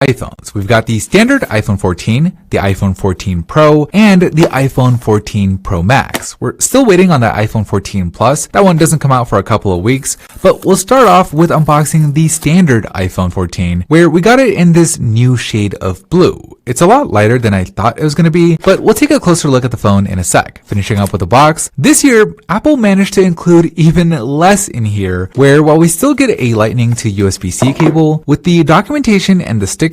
iPhones. We've got the standard iPhone 14, the iPhone 14 Pro, and the iPhone 14 Pro Max. We're still waiting on the iPhone 14 Plus. That one doesn't come out for a couple of weeks, but we'll start off with unboxing the standard iPhone 14, where we got it in this new shade of blue. It's a lot lighter than I thought it was going to be, but we'll take a closer look at the phone in a sec. Finishing up with the box, this year, Apple managed to include even less in here, where while we still get a Lightning to USB-C cable, with the documentation and the sticker,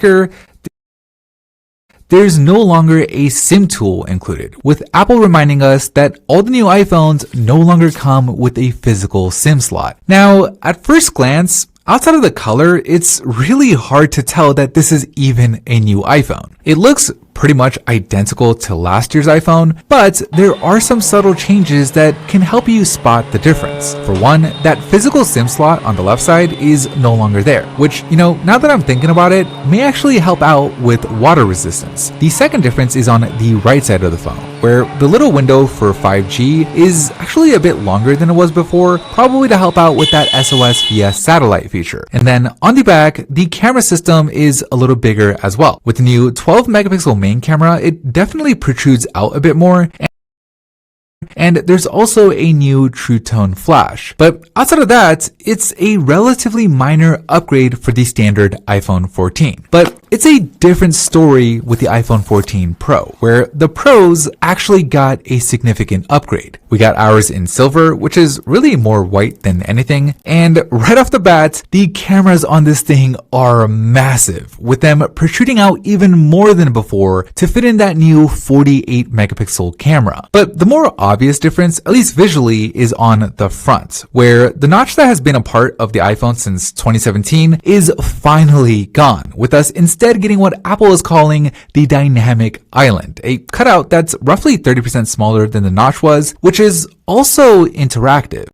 there's no longer a SIM tool included, with Apple reminding us that all the new iPhones no longer come with a physical SIM slot. Now, at first glance, outside of the color, it's really hard to tell that this is even a new iPhone. It looks pretty much identical to last year's iPhone, but there are some subtle changes that can help you spot the difference. For one, that physical SIM slot on the left side is no longer there, which, now that I'm thinking about it, may actually help out with water resistance. The second difference is on the right side of the phone, where the little window for 5G is actually a bit longer than it was before, probably to help out with that SOS via satellite feature. And then on the back, the camera system is a little bigger as well. With the new 12 megapixel main camera, it definitely protrudes out a bit more, and there's also a new True Tone flash. But outside of that, it's a relatively minor upgrade for the standard iPhone 14. But it's a different story with the iPhone 14 Pro, where the Pros actually got a significant upgrade. We got ours in silver, which is really more white than anything. And right off the bat, the cameras on this thing are massive, with them protruding out even more than before to fit in that new 48 megapixel camera. But the more obvious difference, at least visually, is on the front, where the notch that has been a part of the iPhone since 2017 is finally gone, with us instead getting what Apple is calling the dynamic island, a cutout that's roughly 30% smaller than the notch was, which is also interactive,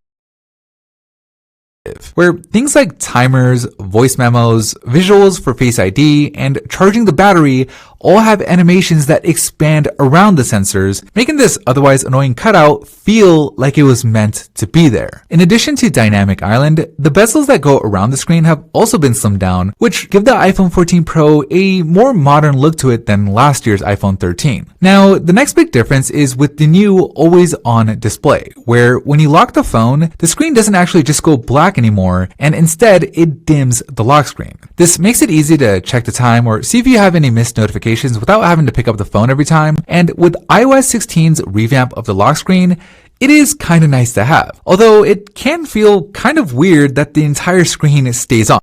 where things like timers, voice memos, visuals for Face ID, and charging the battery all have animations that expand around the sensors, making this otherwise annoying cutout feel like it was meant to be there. In addition to Dynamic Island, the bezels that go around the screen have also been slimmed down, which give the iPhone 14 Pro a more modern look to it than last year's iPhone 13. Now, the next big difference is with the new always on display, where when you lock the phone, the screen doesn't actually just go black anymore, and instead it dims the lock screen. This makes it easy to check the time or see if you have any missed notifications without having to pick up the phone every time. And with iOS 16's revamp of the lock screen, it is kind of nice to have, although it can feel kind of weird that the entire screen stays on.